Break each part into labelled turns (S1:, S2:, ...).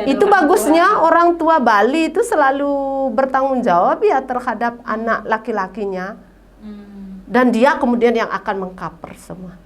S1: Itu bagusnya orang tua Bali itu selalu bertanggung jawab ya terhadap anak laki-lakinya. Dan dia kemudian yang akan mengcover semua.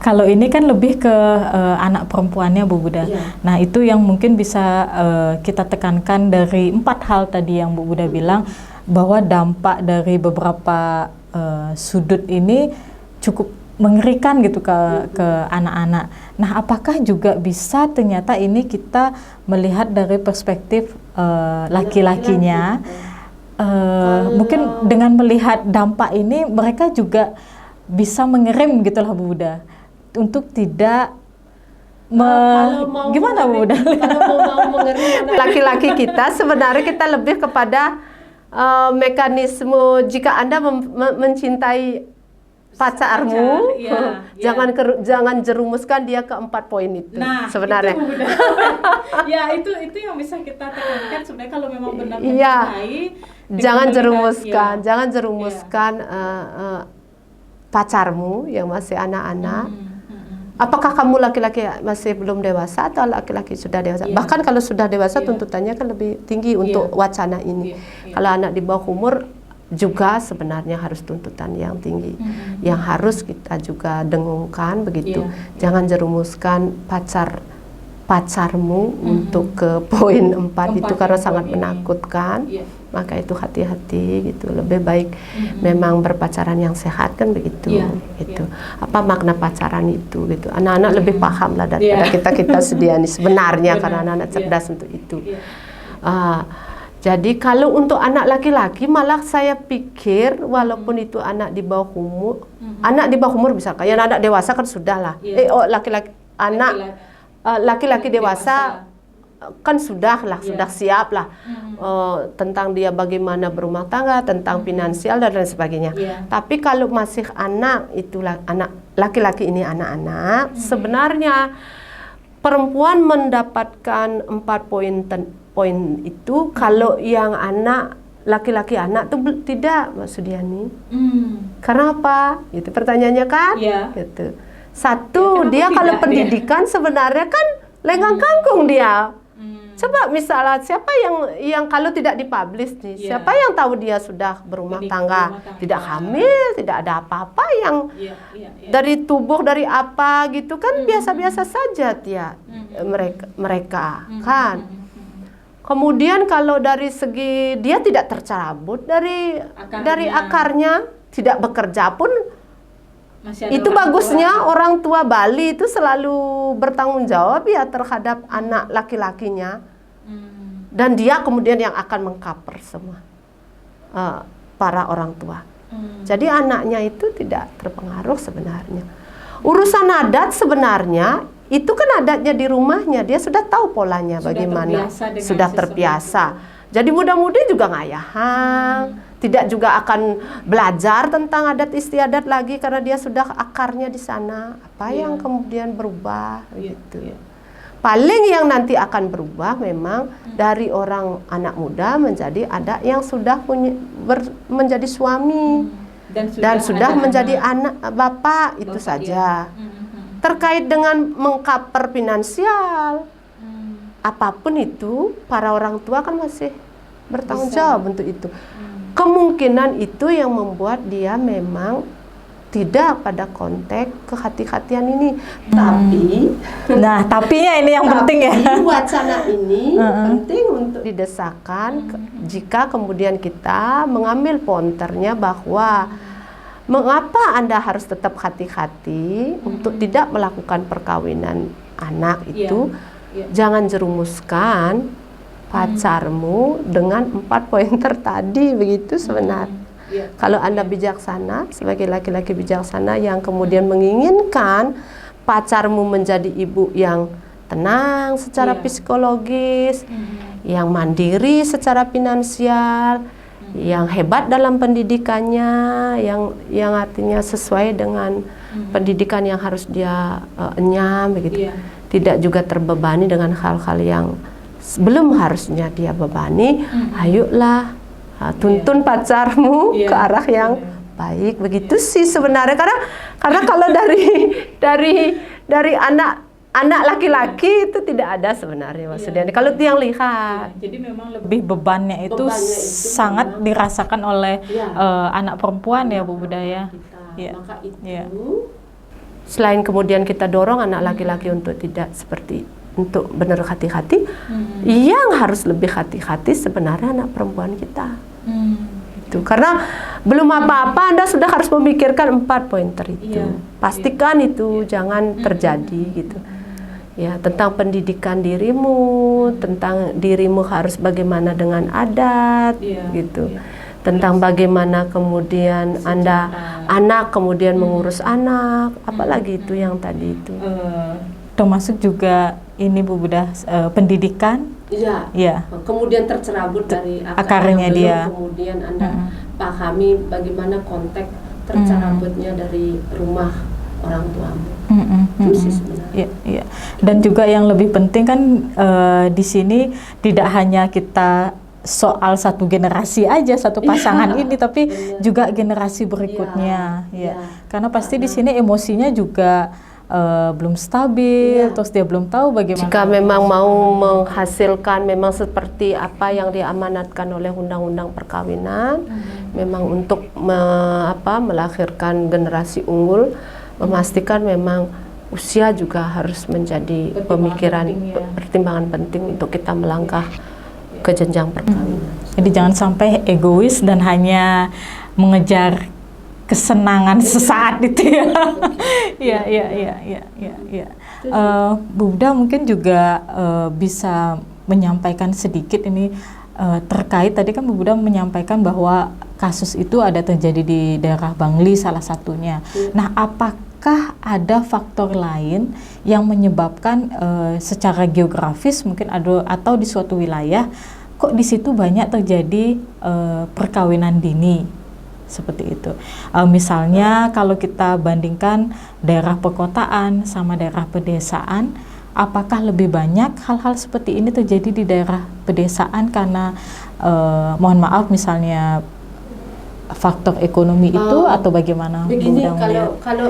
S2: Kalau ini kan lebih ke anak perempuannya Bu Buddha. Nah itu yang mungkin bisa kita tekankan dari 4 hal tadi yang Bu Buddha bilang, bahwa dampak dari beberapa sudut ini cukup mengerikan gitu ke anak-anak. Nah apakah juga bisa ternyata ini kita melihat dari perspektif laki-lakinya, mungkin dengan melihat dampak ini mereka juga bisa mengerem gitulah Bu Buddha, untuk tidak gimana Bu Buddha?
S1: Kalau mau mengerti laki-laki kita, sebenarnya kita lebih kepada mekanisme jika Anda mencintai pacarmu, jangan jerumuskan dia ke 4 poin itu.
S2: Nah,
S1: sebenarnya.
S2: Itu, ya itu yang bisa kita tekankan sebenarnya, kalau memang benar mencintai.
S1: Jangan jerumuskan pacarmu yang masih anak-anak. Apakah kamu laki-laki masih belum dewasa atau laki-laki sudah dewasa? Bahkan kalau sudah dewasa tuntutannya kan lebih tinggi untuk wacana ini. Kalau anak di bawah umur juga sebenarnya harus tuntutan yang tinggi. Yang harus kita juga dengungkan begitu. Jangan jerumuskan pacarmu untuk ke poin 4 itu karena sangat menakutkan. Maka itu hati-hati gitu. Lebih baik memang berpacaran yang sehat kan begitu. Gitu. Apa makna pacaran itu gitu. Anak-anak lebih paham lah daripada kita sediani sebenarnya karena anak-anak cerdas untuk itu. Jadi kalau untuk anak laki-laki malah saya pikir walaupun itu anak di bawah umur, anak di bawah umur bisa kayak anak dewasa kan sudah lah. Laki-laki dewasa kan sudah siap lah tentang dia bagaimana berumah tangga, tentang finansial dan lain sebagainya. Tapi kalau masih anak, itulah anak laki-laki ini anak-anak, sebenarnya perempuan mendapatkan 4 poin itu. Kalau yang anak laki-laki anak tuh tidak, Mbak Sudiani. Karena apa? Itu pertanyaannya kan? Gitu. Satu, dia kalau pendidikan sebenarnya kan lenggang kangkung dia. Coba misalnya siapa yang kalau tidak dipublish nih, siapa yang tahu dia sudah berumah tangga, tidak hamil, tidak ada apa-apa yang dari tubuh dari apa gitu kan biasa-biasa saja dia mereka kan. Kemudian kalau dari segi dia tidak tercabut dari akarnya, tidak bekerja pun. Itu bagusnya orang tua Bali itu selalu bertanggung jawab ya terhadap anak laki-lakinya. Dan dia kemudian yang akan mengcover semua para orang tua. Jadi anaknya itu tidak terpengaruh sebenarnya. Urusan adat sebenarnya itu kan adatnya di rumahnya, dia sudah tahu polanya bagaimana, sudah terbiasa. Jadi muda-mudi juga ngayahang, tidak juga akan belajar tentang adat istiadat lagi karena dia sudah akarnya di sana. Apa yang kemudian berubah gitu. Paling yang nanti akan berubah memang dari orang anak muda menjadi adat yang sudah menjadi suami dan sudah menjadi anak bapak itu saja. Terkait dengan mengcover finansial, apapun itu para orang tua kan masih bertanggung jawab untuk itu. Kemungkinan itu yang membuat dia memang tidak pada konteks kehati-hatian ini.
S2: Tapinya ini yang penting ya.
S1: Wacana ini penting untuk didesakan jika kemudian kita mengambil pointernya bahwa mengapa Anda harus tetap hati-hati untuk tidak melakukan perkawinan anak itu. Jangan jerumuskan pacarmu dengan 4 pointer tadi begitu sebenarnya. Kalau Anda bijaksana, sebagai laki-laki bijaksana yang kemudian menginginkan pacarmu menjadi ibu yang tenang secara psikologis, yang mandiri secara finansial, yang hebat dalam pendidikannya, yang artinya sesuai dengan pendidikan yang harus dia enyam begitu. Tidak juga terbebani dengan hal-hal yang belum harusnya dia bebani. Ayolah tuntun pacarmu ke arah yang baik, begitu sih sebenarnya. Karena kalau dari anak laki-laki itu tidak ada sebenarnya maksudnya. Kalau yang lihat,
S2: jadi memang lebih bebannya itu sangat dirasakan oleh anak perempuan ya Bu Budaya.
S1: Maka itu selain kemudian kita dorong anak laki-laki untuk tidak seperti untuk benar hati-hati, yang harus lebih hati-hati sebenarnya anak perempuan kita. Itu karena belum apa-apa Anda sudah harus memikirkan 4 pointer itu. Pastikan itu jangan terjadi gitu. Ya, tentang pendidikan dirimu, tentang dirimu harus bagaimana dengan adat, gitu. Tentang bagaimana kemudian Anda anak kemudian mengurus anak, apalagi itu yang tadi itu.
S2: Termasuk juga ini Bu Budah pendidikan.
S1: Iya. Kemudian tercerabut dari
S2: akarnya dia.
S1: Kemudian Anda pahami bagaimana konteks tercerabutnya dari rumah orang tuamu. Itu sih sebenarnya.
S2: Iya. Dan juga yang lebih penting kan di sini tidak hanya kita soal satu generasi aja, satu pasangan ini, tapi juga generasi berikutnya. Karena pasti di sini emosinya juga belum stabil, terus dia belum tahu bagaimana.
S1: Jika memang mau menghasilkan memang seperti apa yang diamanatkan oleh undang-undang perkawinan, memang untuk melahirkan generasi unggul, memastikan memang usia juga harus menjadi pertimbangan penting untuk kita melangkah ke jenjang perkawinan.
S2: Jadi jangan sampai egois dan hanya mengejar kesenangan sesaat itu ya. Iya. Bu Budah mungkin juga bisa menyampaikan sedikit ini terkait tadi kan Bu Budah menyampaikan bahwa kasus itu ada terjadi di daerah Bangli salah satunya. Nah, apakah ada faktor lain yang menyebabkan secara geografis mungkin atau di suatu wilayah kok di situ banyak terjadi perkawinan dini? Seperti itu. Misalnya kalau kita bandingkan daerah perkotaan sama daerah pedesaan, apakah lebih banyak hal-hal seperti ini terjadi di daerah pedesaan karena mohon maaf misalnya faktor ekonomi itu atau bagaimana?
S1: Begini,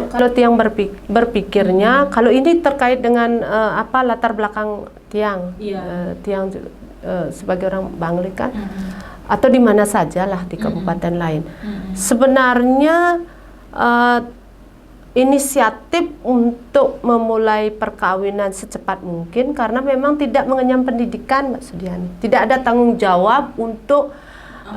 S1: kalau Tiang berpikirnya kalau ini terkait dengan latar belakang Tiang, Tiang sebagai orang Bangli kan. Atau di mana sajalah di kabupaten lain. Sebenarnya inisiatif untuk memulai perkawinan secepat mungkin karena memang tidak mengenyam pendidikan, Mbak Sudiani. Tidak ada tanggung jawab untuk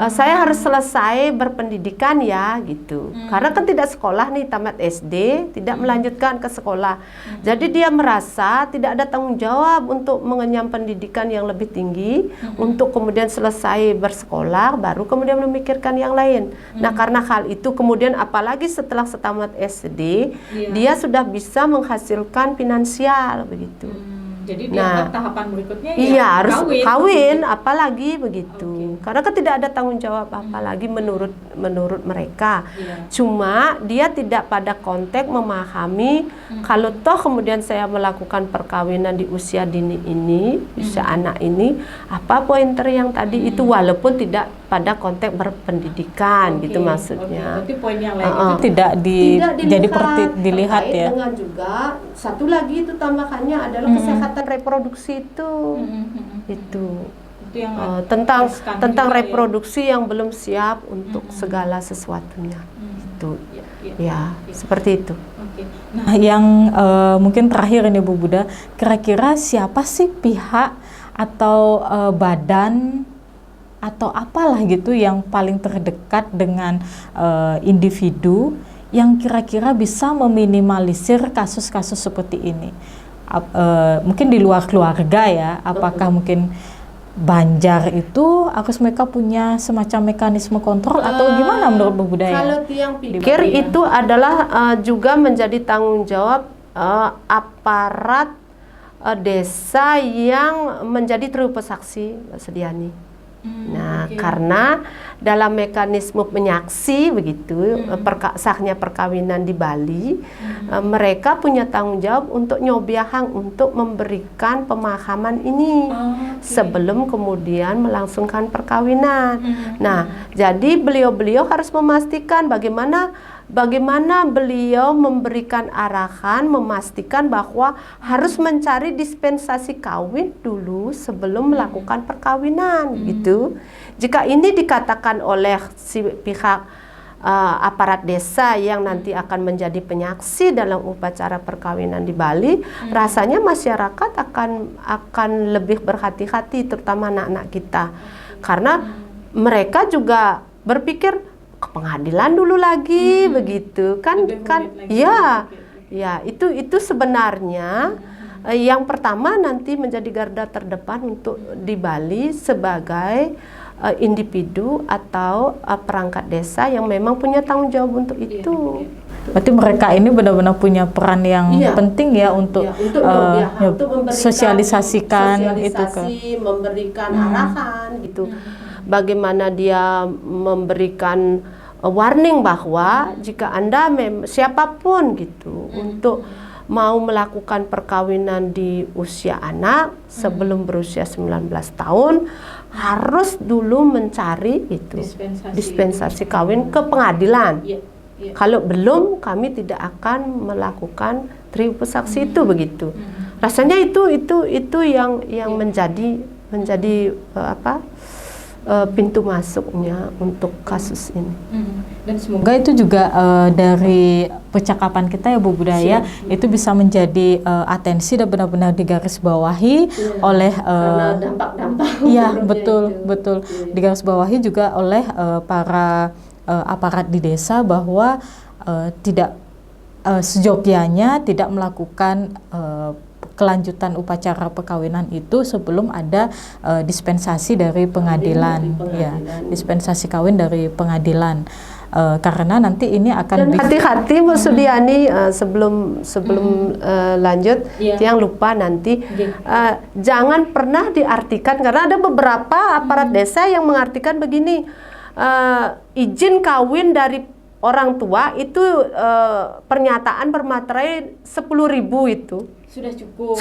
S1: saya harus selesai berpendidikan ya gitu. Karena kan tidak sekolah nih, tamat SD, tidak melanjutkan ke sekolah. Jadi dia merasa tidak ada tanggung jawab untuk mengenyam pendidikan yang lebih tinggi, untuk kemudian selesai bersekolah, baru kemudian memikirkan yang lain. Nah, karena hal itu kemudian apalagi setelah setamat SD, dia sudah bisa menghasilkan finansial begitu.
S2: Jadi dianggap tahapan berikutnya
S1: harus kawin apalagi begitu. Karena kan tidak ada tanggung jawab apalagi menurut mereka. Cuma dia tidak pada konteks memahami kalau toh kemudian saya melakukan perkawinan di usia dini ini, usia anak ini, apa pointer yang tadi itu walaupun tidak pada konteks berpendidikan gitu maksudnya.
S2: Berarti poin yang lain itu tidak dilihat ya.
S1: Dengan juga satu lagi itu tambahannya adalah kesehatan reproduksi itu. Itu yang tentang reproduksi yang belum siap untuk segala sesuatunya. Itu seperti itu.
S2: Nah, yang mungkin terakhir ini Bu Budah, kira-kira siapa sih pihak atau badan atau apalah gitu yang paling terdekat dengan individu yang kira-kira bisa meminimalisir kasus-kasus seperti ini? Mungkin di luar keluarga ya, apakah mungkin Banjar itu mereka punya semacam mekanisme kontrol atau gimana menurut Bu Buda?
S1: Kalau Tiang pikir itu adalah juga menjadi tanggung jawab aparat desa yang menjadi triupasaksi, Mbak Sediani. Nah, karena dalam mekanisme penyaksi begitu, sahnya perkawinan di Bali, mereka punya tanggung jawab untuk nyobiahang, untuk memberikan pemahaman ini sebelum kemudian melangsungkan perkawinan. Nah, jadi beliau-beliau harus memastikan bagaimana beliau memberikan arahan, memastikan bahwa harus mencari dispensasi kawin dulu sebelum melakukan perkawinan, gitu. Jika ini dikatakan oleh si pihak aparat desa yang nanti akan menjadi penyaksi dalam upacara perkawinan di Bali, rasanya masyarakat akan lebih berhati-hati, terutama anak-anak kita, karena mereka juga berpikir ke pengadilan dulu lagi, begitu kan ya itu sebenarnya yang pertama nanti menjadi garda terdepan untuk di Bali sebagai individu atau perangkat desa yang memang punya tanggung jawab untuk itu.
S2: Berarti mereka ini benar-benar punya peran yang penting ya untuk sosialisasikan itu
S1: memberikan arahan gitu. Bagaimana dia memberikan warning bahwa jika Anda siapapun gitu untuk mau melakukan perkawinan di usia anak sebelum berusia 19 tahun harus dulu mencari itu dispensasi kawin ke pengadilan. Kalau belum, kami tidak akan melakukan triupasaksi itu, begitu. Rasanya itu yang menjadi pintu masuknya untuk kasus ini.
S2: Dan semoga itu juga dari percakapan kita ya Bu Budaya itu bisa menjadi atensi dan benar-benar digarisbawahi oleh
S1: dampak-dampak.
S2: Iya, betul. Digarisbawahi juga oleh para aparat di desa bahwa tidak sejogjanya tidak melakukan kelanjutan upacara perkawinan itu sebelum ada dispensasi dari pengadilan. Ya, dispensasi kawin dari pengadilan. Karena nanti ini akan
S1: hati-hati Bu Sudiani, sebelum lanjut, yang lupa nanti jangan pernah diartikan, karena ada beberapa aparat desa yang mengartikan begini, izin kawin dari orang tua itu pernyataan bermaterai 10.000 itu
S2: sudah cukup.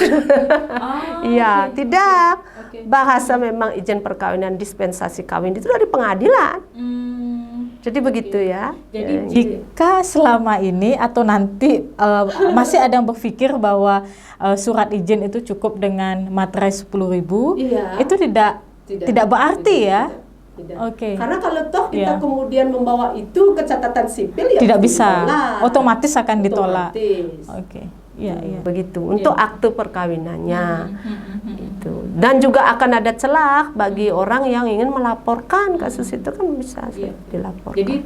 S1: Iya, tidak. Bahasa memang izin perkawinan, dispensasi kawin itu dari pengadilan. Jadi begitu ya.
S2: Jadi jika selama ini atau nanti masih ada yang berpikir bahwa surat izin itu cukup dengan materai 10.000, itu tidak berarti ya.
S1: Oke. Karena kalau toh kita kemudian membawa itu ke catatan sipil ya
S2: tidak bisa, otomatis akan ditolak. Oke.
S1: Iya. Begitu untuk akte perkawinannya itu. Dan juga akan ada celah bagi orang yang ingin melaporkan kasus itu, kan bisa dilaporkan.
S2: Jadi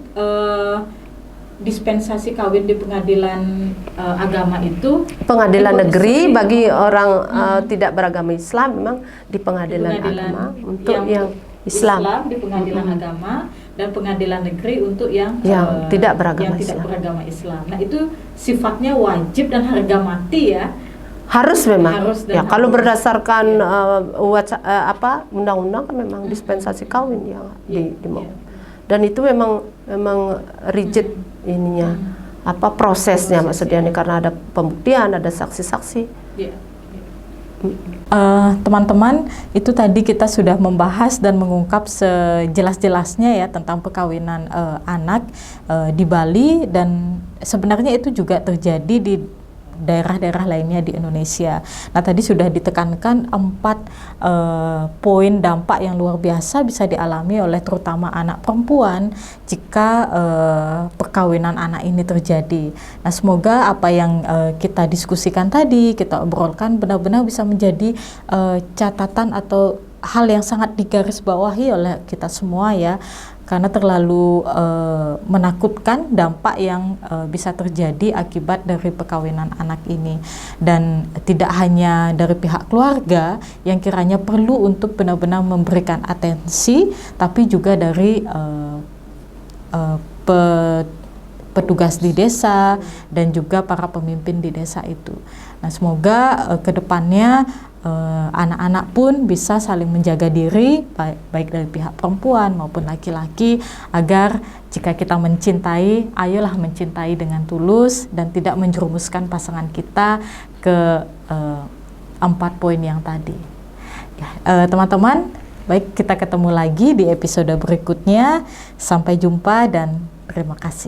S2: dispensasi kawin di pengadilan agama itu
S1: pengadilan negeri bagi orang tidak beragama Islam, memang di pengadilan agama untuk yang Islam
S2: di pengadilan agama, dan pengadilan negeri untuk yang
S1: tidak beragama
S2: Islam. Nah, itu sifatnya wajib dan harga mati ya.
S1: Harus memang. Kalau berdasarkan undang-undang kan memang dispensasi kawin yang dimau. Dan itu memang rigid ininya. Prosesnya maksudnya nih, karena ada pembuktian, ada saksi-saksi.
S2: Teman-teman, itu tadi kita sudah membahas dan mengungkap sejelas-jelasnya ya tentang perkawinan anak di Bali, dan sebenarnya itu juga terjadi di daerah-daerah lainnya di Indonesia. Nah, tadi sudah ditekankan 4 poin dampak yang luar biasa bisa dialami oleh terutama anak perempuan jika perkawinan anak ini terjadi. Nah, semoga apa yang kita diskusikan tadi, kita obrolkan benar-benar bisa menjadi catatan atau hal yang sangat digarisbawahi oleh kita semua ya. karena terlalu menakutkan dampak yang bisa terjadi akibat dari perkawinan anak ini. Dan tidak hanya dari pihak keluarga yang kiranya perlu untuk benar-benar memberikan atensi, tapi juga dari petugas di desa dan juga para pemimpin di desa itu. Nah, semoga kedepannya anak-anak pun bisa saling menjaga diri, baik dari pihak perempuan maupun laki-laki, agar jika kita mencintai, ayolah mencintai dengan tulus dan tidak menjerumuskan pasangan kita ke 4 poin yang tadi. Ya, teman-teman, baik, kita ketemu lagi di episode berikutnya. Sampai jumpa dan terima kasih.